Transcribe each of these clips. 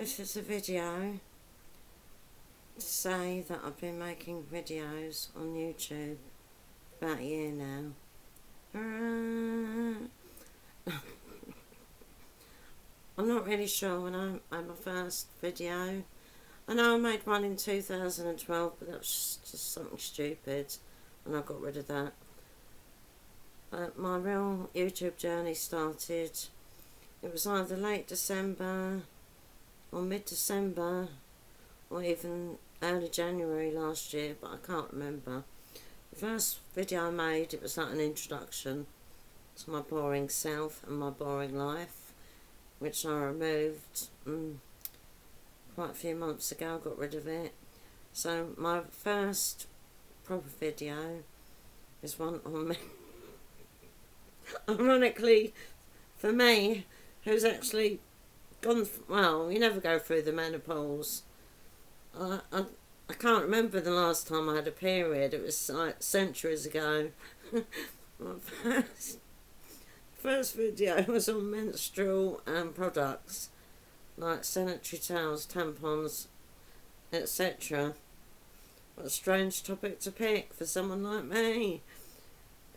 This is a video to say that I've been making videos on YouTube about a year now. Hooray! I'm not really sure when I made my first video. I know I made one in 2012, but that was just something stupid and I got rid of that. But my real YouTube journey started, it was either late December or mid-December or even early January last year, but I can't remember. The first video I made, it was like an introduction to my boring self and my boring life, which I removed quite a few months ago. I got rid of it. So my first proper video is one on me. Ironically, for me, who's actually gone, well, you never go through the menopause. I can't remember the last time I had a period. It was like centuries ago. My first video was on menstrual products like sanitary towels, tampons, etc. What a strange topic to pick for someone like me,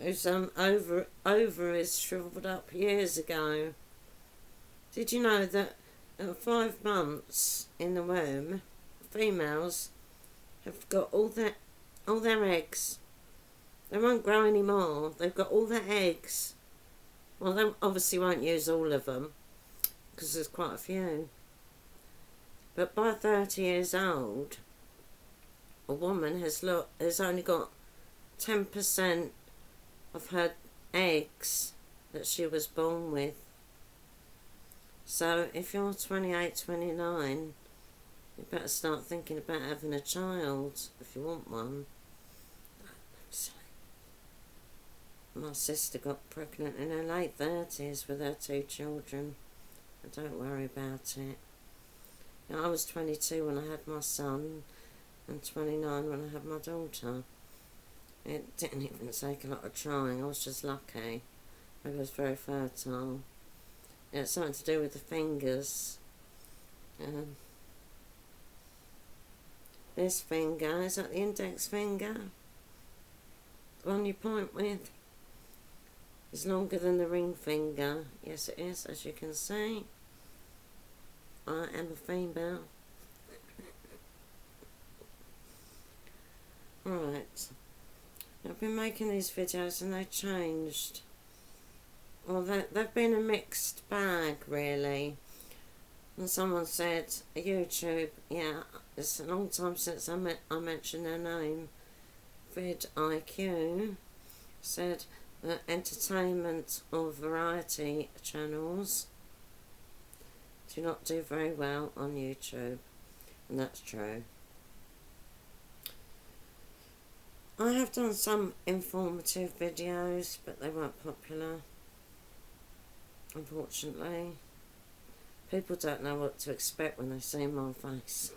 whose ovaries shriveled up years ago. Did you know that at 5 months in the womb, females have got all their eggs? They won't grow anymore. They've got all their eggs. Well, they obviously won't use all of them because there's quite a few. But by 30 years old, a woman has only got 10% of her eggs that she was born with. So if you're 28, 29, you better start thinking about having a child if you want one. My sister got pregnant in her late 30s with her 2 children. But don't worry about it. You know, I was 22 when I had my son and 29 when I had my daughter. It didn't even take a lot of trying. I was just lucky. I was very fertile. It had something to do with the fingers. This finger, is that the index finger? The one you point with? It's longer than the ring finger. Yes, it is, as you can see. I am a female. Right. I've been making these videos and they changed. Well, they've been a mixed bag, really. And someone said, YouTube, yeah, it's a long time since I mentioned their name. vidIQ said that entertainment or variety channels do not do very well on YouTube. And that's true. I have done some informative videos, but they weren't popular. Unfortunately, people don't know what to expect when they see my face.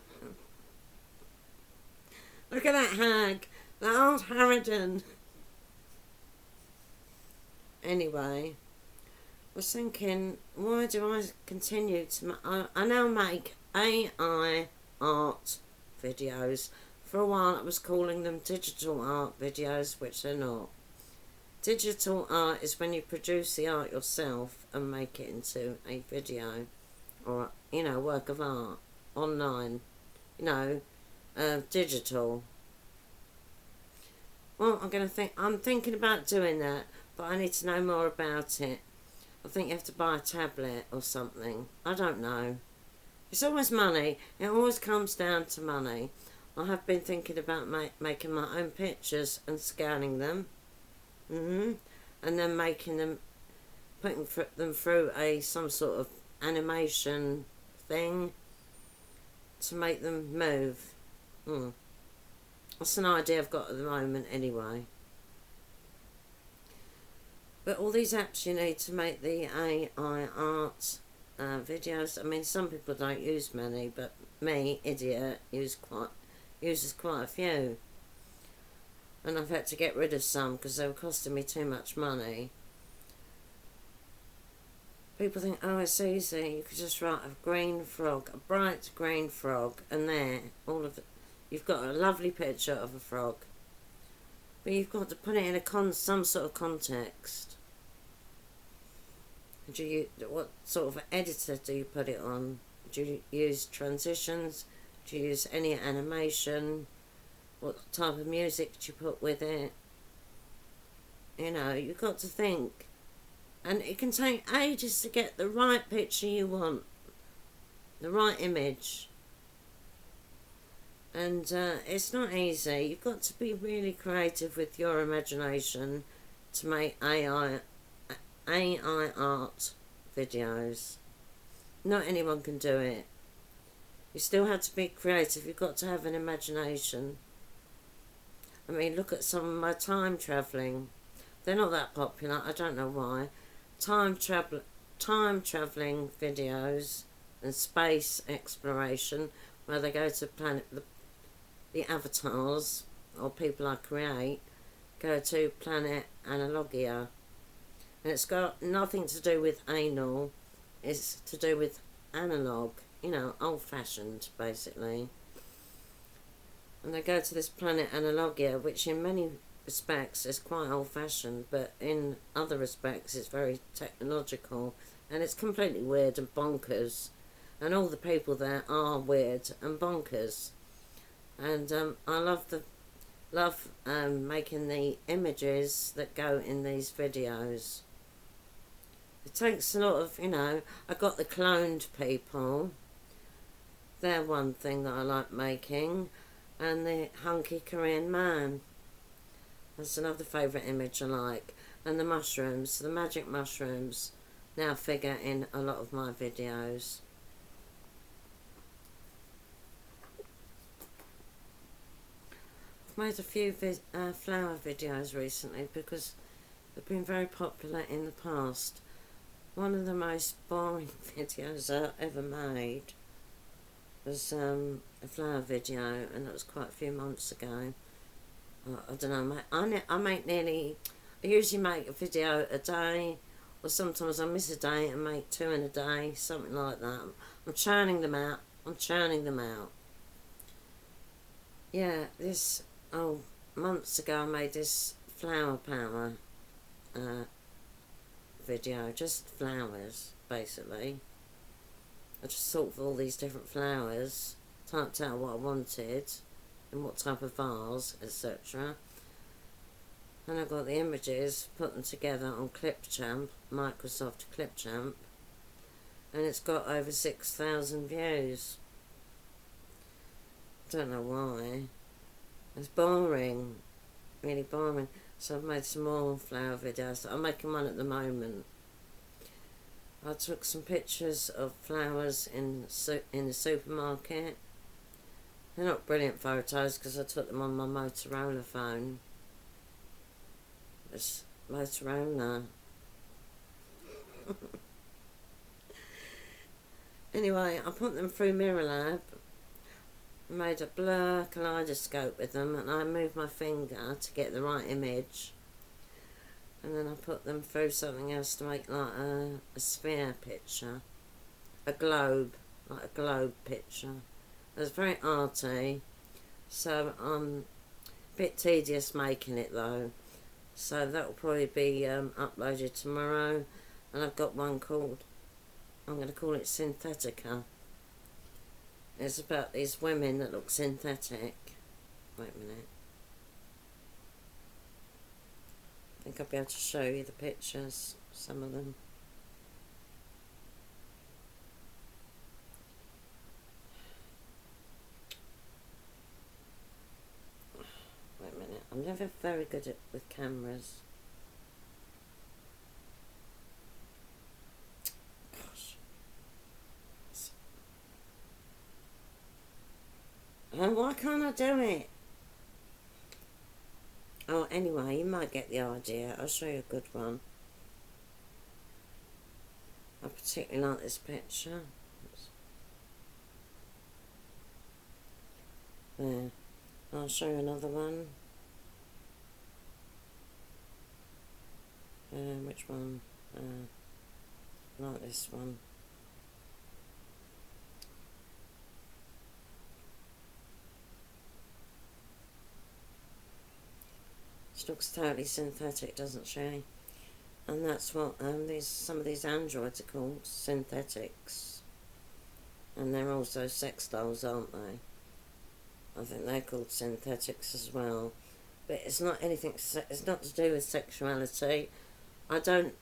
Look at that hag, that old harridan. Anyway, I was thinking, why do I continue to I now make AI art videos. For a while I was calling them digital art videos, which they're not. Digital art is when you produce the art yourself and make it into a video or, you know, work of art online, you know, digital. Well, I'm thinking about doing that, but I need to know more about it. I think you have to buy a tablet or something. I don't know. It's always money. It always comes down to money. I have been thinking about making my own pictures and scanning them. And then making them, putting them through some sort of animation thing to make them move. That's an idea I've got at the moment anyway. But all these apps you need to make the AI art videos, I mean, some people don't use many, but me, idiot, uses quite a few. And I've had to get rid of some because they were costing me too much money. People think, oh, it's easy. You could just write a green frog, a bright green frog, and there, all of it. You've got a lovely picture of a frog. But you've got to put it in some sort of context. What sort of editor do you put it on? Do you use transitions? Do you use any animation? What type of music do you put with it? You know, you've got to think. And it can take ages to get the right picture you want. The right image. And it's not easy. You've got to be really creative with your imagination to make AI art videos. Not anyone can do it. You still have to be creative. You've got to have an imagination. I mean, look at some of my time travelling. They're not that popular. I don't know why. Time travelling videos and space exploration, where they go to the avatars or people I create go to planet Analogia, and it's got nothing to do with anal. It's to do with analog, you know, old-fashioned basically. And they go to this planet Analogia, which in many respects is quite old-fashioned, but in other respects it's very technological, and it's completely weird and bonkers, and all the people there are weird and bonkers. And I love making the images that go in these videos. It takes a lot of, you know, I got the cloned people. They're one thing that I like making, and the hunky Korean man. That's another favourite image I like. And the mushrooms, the magic mushrooms, now figure in a lot of my videos. I've made a few flower videos recently because they've been very popular in the past. One of the most boring videos I ever made was a flower video, and that was quite a few months ago. I don't know, I usually make a video a day, or sometimes I miss a day and make two in a day, something like that. I'm churning them out. Yeah, months ago I made this flower power video, just flowers, basically. I just thought of all these different flowers, typed out what I wanted, and what type of vase, etc. And I got the images, put them together on Clipchamp, Microsoft Clipchamp, and it's got over 6,000 views. Don't know why. It's boring, really boring. So I've made some more flower videos. I'm making one at the moment. I took some pictures of flowers in the supermarket. They're not brilliant photos because I took them on my Motorola phone. It's Motorola. Anyway, I put them through Mirrorlab. Made a blur kaleidoscope with them, and I moved my finger to get the right image. And then I put them through something else to make like a sphere picture. A globe, like a globe picture. It was very arty, so I'm a bit tedious making it though. So that will probably be uploaded tomorrow. And I've got one called, I'm going to call it Synthetica. It's about these women that look synthetic. Wait a minute. I think I'll be able to show you the pictures, some of them. Wait a minute, I'm never very good with cameras. Gosh. Oh, why can't I do it? Oh, anyway, you might get the idea. I'll show you a good one. I particularly like this picture. There. I'll show you another one. Which one? like this one. She looks totally synthetic, doesn't she? And that's what some of these androids are called, synthetics. And they're also sex dolls, aren't they? I think they're called synthetics as well. But it's not anything. It's not to do with sexuality. I don't.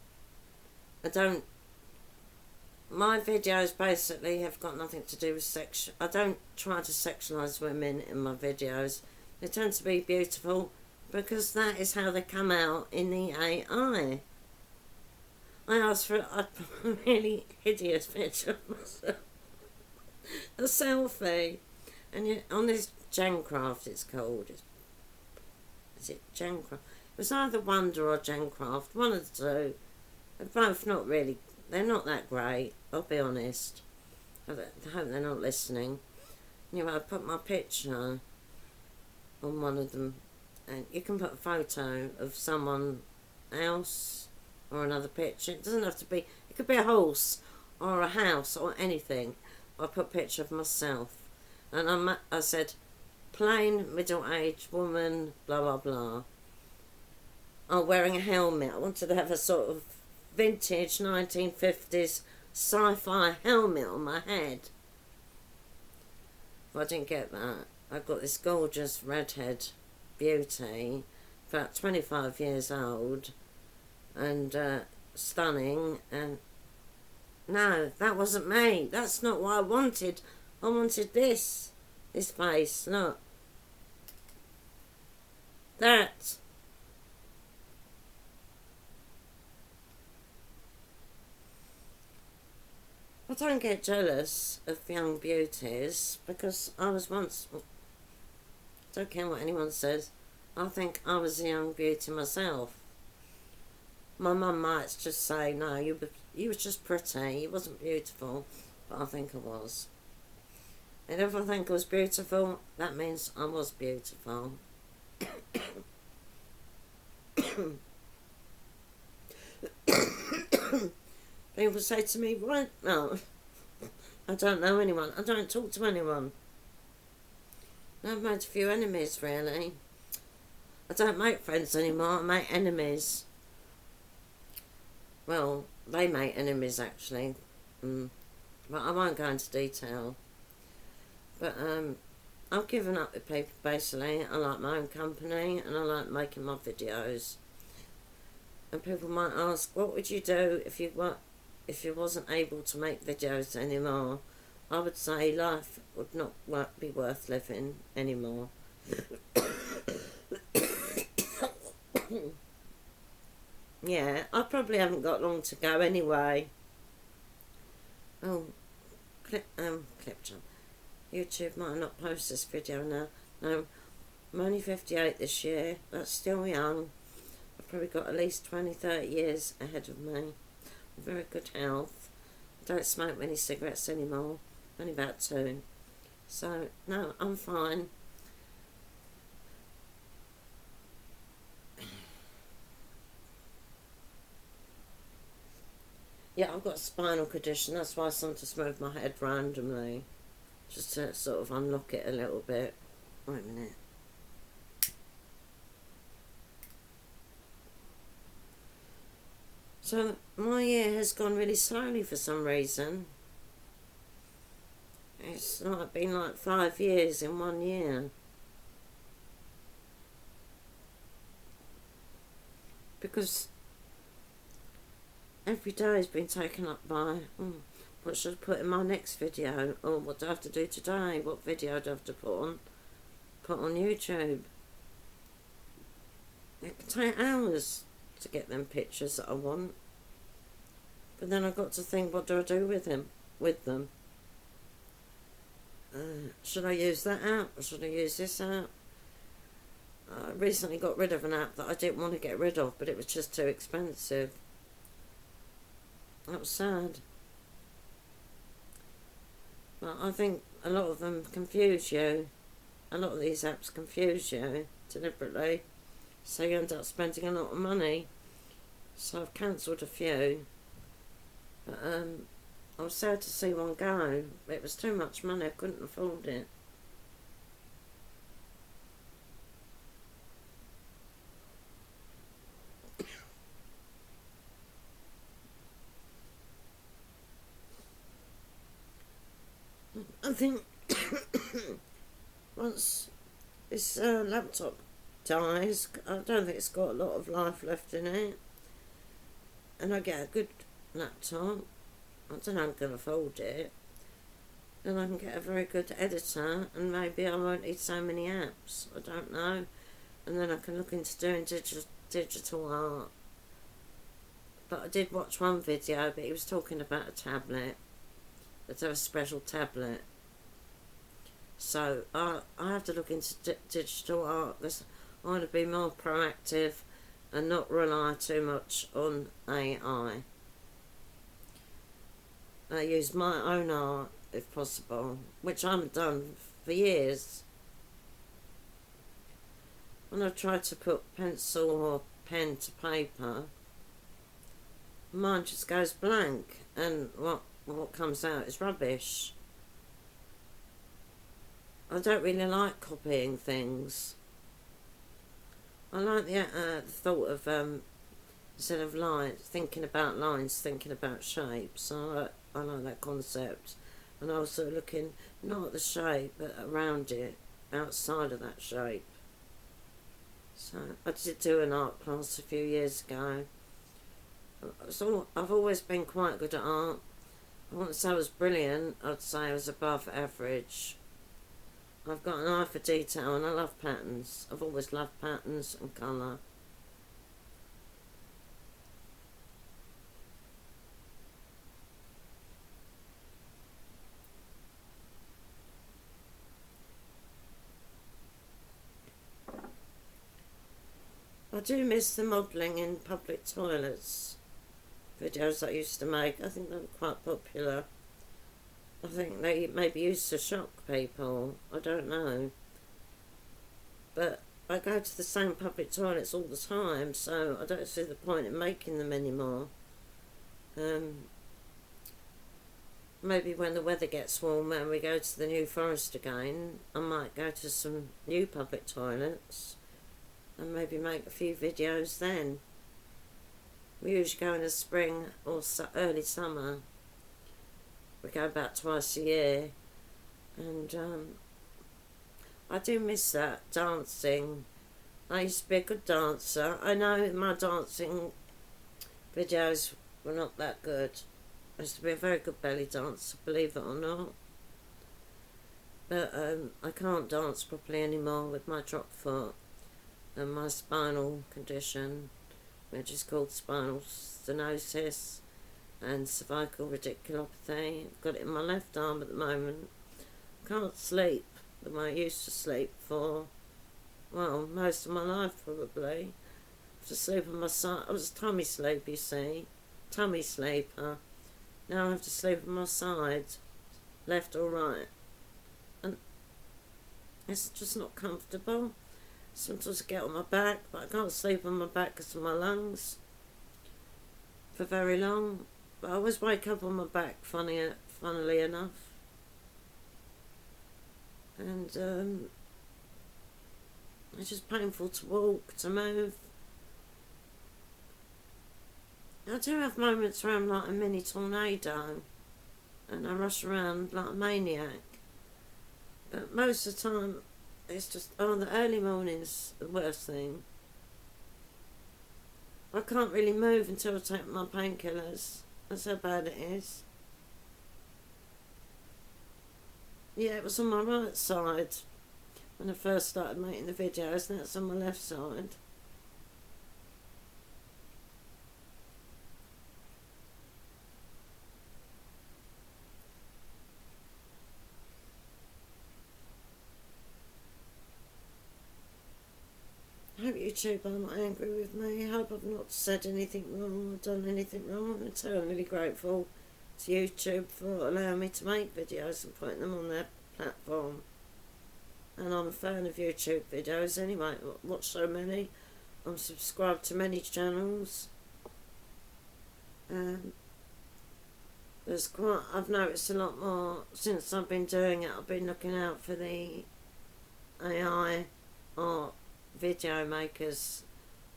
My videos basically have got nothing to do with sex. I don't try to sexualise women in my videos. They tend to be beautiful because that is how they come out in the AI. I asked for a really hideous picture of myself. A selfie. And on this Gencraft, it's called. Is it Gencraft? It was either Wonder or Gencraft, one of the two. They're both not really, they're not that great, I'll be honest. I hope they're not listening. Anyway, I put my picture on one of them, and you can put a photo of someone else or another picture. It doesn't have to be, it could be a horse or a house or anything. I put a picture of myself, and I said, plain middle-aged woman, blah blah blah. I'm wearing a helmet. I wanted to have a sort of vintage 1950s sci-fi helmet on my head. If I didn't get that, I've got this gorgeous redhead beauty, about 25 years old, and stunning, and no, that wasn't me. That's not what I wanted. I wanted this face, look. That. I don't get jealous of young beauties because I was once, don't care what anyone says, I think I was a young beauty myself. My mum might just say, no, you were just pretty, you wasn't beautiful, but I think I was. And if I think I was beautiful, that means I was beautiful. People say to me, "What? No, I don't know anyone. I don't talk to anyone. I've made a few enemies, really. I don't make friends anymore. I make enemies. Well, they make enemies, actually. But I won't go into detail. But I've given up with people, basically. I like my own company, and I like making my videos. And people might ask, what would you do if you wasn't able to make videos anymore? I would say life would not be worth living anymore. Yeah, I probably haven't got long to go anyway. Oh, clip jump. YouTube might not post this video now. No, I'm only 58 this year. That's still young. I've probably got at least 20-30 years ahead of me. Very good health. I don't smoke many cigarettes anymore. Only about 2. So, no, I'm fine. Yeah, I've got a spinal condition. That's why I sometimes move my head randomly. Just to sort of unlock it a little bit. Wait a minute. So, my year has gone really slowly for some reason. It's like been like 5 years in 1 year. Because every day has been taken up by, what should I put in my next video? Or what do I have to do today? What video do I have to put on YouTube? It can take hours to get them pictures that I want. But then I've got to think, what do I do with them? Should I use that app or should I use this app? I recently got rid of an app that I didn't want to get rid of, but it was just too expensive. That was sad. But I think a lot of them confuse you. A lot of these apps confuse you deliberately. So you end up spending a lot of money. So I've cancelled a few. But I was sad to see one go. It was too much money, I couldn't afford it. I think once this laptop dies, I don't think it's got a lot of life left in it, and I get a good laptop, I don't know, I'm going to afford it, then I can get a very good editor, and maybe I won't need so many apps, I don't know, and then I can look into doing digital art. But I did watch one video, but he was talking about a tablet, but a special tablet. So I have to look into digital art because I want to be more proactive and not rely too much on AI. I use my own art if possible, which I haven't done for years. When I try to put pencil or pen to paper, mine just goes blank, and what comes out is rubbish. I don't really like copying things. I like the thought of instead of lines, thinking about lines, thinking about shapes. I like that concept, and also looking not at the shape but around it, outside of that shape. So I did do an art class a few years ago. So I've always been quite good at art. I wouldn't say I was brilliant, I'd say I was above average. I've got an eye for detail and I love patterns. I've always loved patterns and colour. I do miss the modelling in public toilets videos I used to make. I think they were quite popular. I think they maybe used to shock people, I don't know. But I go to the same public toilets all the time, so I don't see the point in making them anymore. Maybe when the weather gets warmer and we go to the New Forest again, I might go to some new public toilets and maybe make a few videos then. We usually go in the spring or early summer. We go about twice a year, and I do miss that dancing. I used to be a good dancer. I know my dancing videos were not that good. I used to be a very good belly dancer, believe it or not. But I can't dance properly anymore with my drop foot and my spinal condition, which is called spinal stenosis and cervical radiculopathy. I've got it in my left arm at the moment. Can't sleep the way I used to sleep for, well, most of my life probably. I have to sleep on my side. I was a tummy sleep, you see. Tummy sleeper. Now I have to sleep on my side, left or right. And it's just not comfortable. Sometimes I get on my back, but I can't sleep on my back because of my lungs for very long. But I always wake up on my back, funnily enough. And it's just painful to walk, to move. I do have moments where I'm like a mini tornado and I rush around like a maniac. But most of the time, it's just, the early morning's the worst thing. I can't really move until I take my painkillers. That's how bad it is. Yeah, it was on my right side when I first started making the videos, and that's on my left side. I hope YouTube are not angry with me. I hope I've not said anything wrong or done anything wrong. I'm eternally grateful to YouTube for allowing me to make videos and putting them on their platform. And I'm a fan of YouTube videos anyway. I watch so many. I'm subscribed to many channels. I've noticed a lot more since I've been doing it. I've been looking out for the AI or video makers,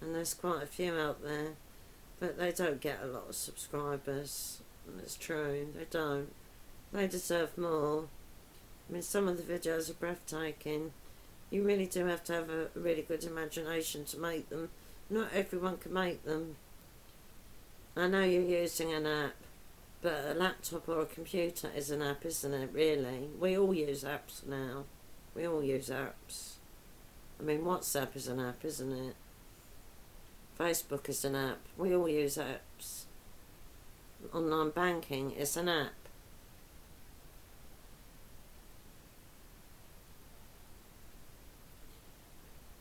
and there's quite a few out there, but they don't get a lot of subscribers. And it's true, they don't. They deserve more. I mean, some of the videos are breathtaking. You really do have to have a really good imagination to make them. Not everyone can make them. I know you're using an app, but a laptop or a computer is an app, isn't it, really? We all use apps now. We all use apps. I mean, WhatsApp is an app, isn't it? Facebook is an app. We all use apps. Online banking is an app.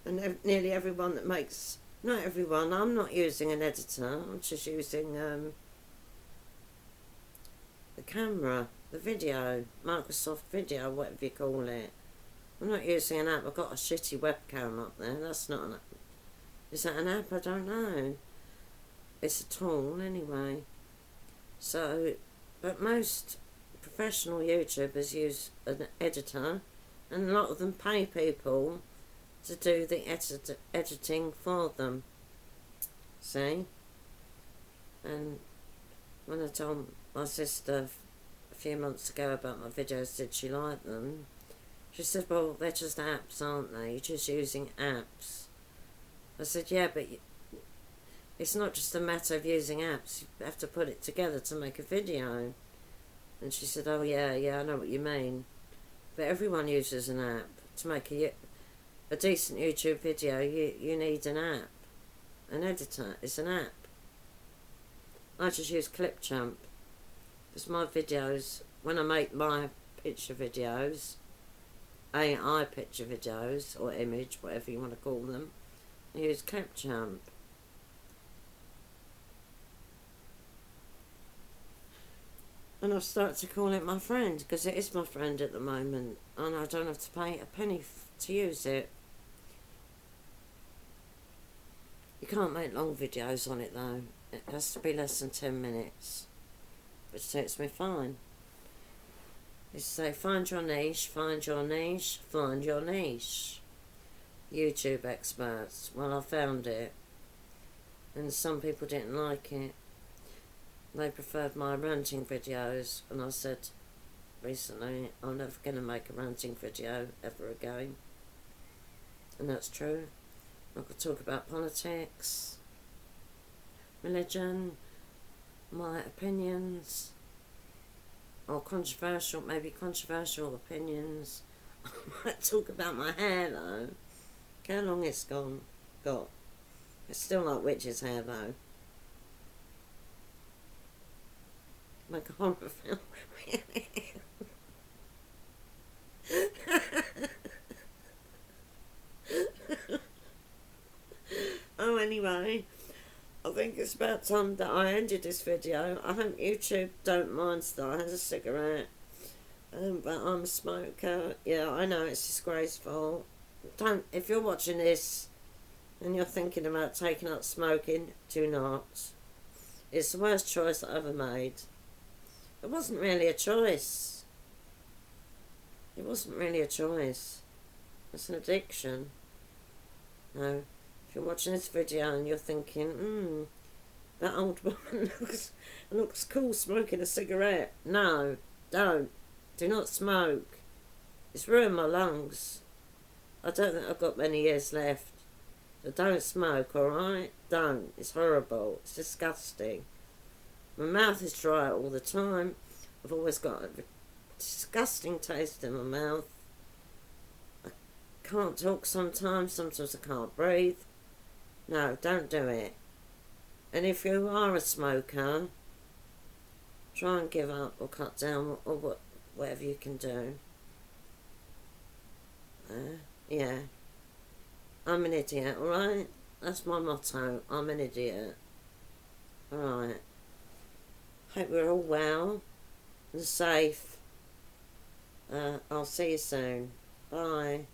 And nearly everyone that makes... Not everyone, I'm not using an editor. I'm just using the camera, the video, Microsoft Video, whatever you call it. I'm not using an app. I've got a shitty webcam up there. That's not an app. Is that an app? I don't know. It's a tool anyway. So, but most professional YouTubers use an editor, and a lot of them pay people to do the editing for them. See? And when I told my sister a few months ago about my videos, did she like them? She said, well, they're just apps, aren't they? You're just using apps. I said, yeah, but it's not just a matter of using apps. You have to put it together to make a video. And she said, oh, yeah, I know what you mean. But everyone uses an app. To make a decent YouTube video, you need an app. An editor is an app. I just use Clipchamp. Because my videos, when I make my picture videos, AI picture videos, or image, whatever you want to call them, I use Clipchamp. And I've started to call it my friend, because it is my friend at the moment, and I don't have to pay a penny to use it. You can't make long videos on it though. It has to be less than 10 minutes, which suits me fine. They say, find your niche, find your niche, find your niche. YouTube experts. Well, I found it. And some people didn't like it. They preferred my ranting videos. And I said recently, I'm never going to make a ranting video ever again. And that's true. I could talk about politics, religion, my opinions, or maybe controversial opinions. I might talk about my hair though. Look how long it's got. It's still like witch's hair though. Like a horror film. Oh, anyway, I think it's about time that I ended this video. I hope YouTube don't mind that I had a cigarette. But I'm a smoker. Yeah, I know it's disgraceful. If you're watching this and you're thinking about taking up smoking, do not. It's the worst choice I ever made. It wasn't really a choice. It wasn't really a choice. It's an addiction. No. If you're watching this video and you're thinking, that old woman looks cool smoking a cigarette. No, don't. Do not smoke. It's ruined my lungs. I don't think I've got many years left. So don't smoke, alright? Don't. It's horrible. It's disgusting. My mouth is dry all the time. I've always got a disgusting taste in my mouth. I can't talk sometimes. Sometimes I can't breathe. No, don't do it. And if you are a smoker, try and give up or cut down or whatever you can do. Yeah. I'm an idiot, alright? That's my motto. I'm an idiot. Alright. Hope we're all well and safe. I'll see you soon. Bye.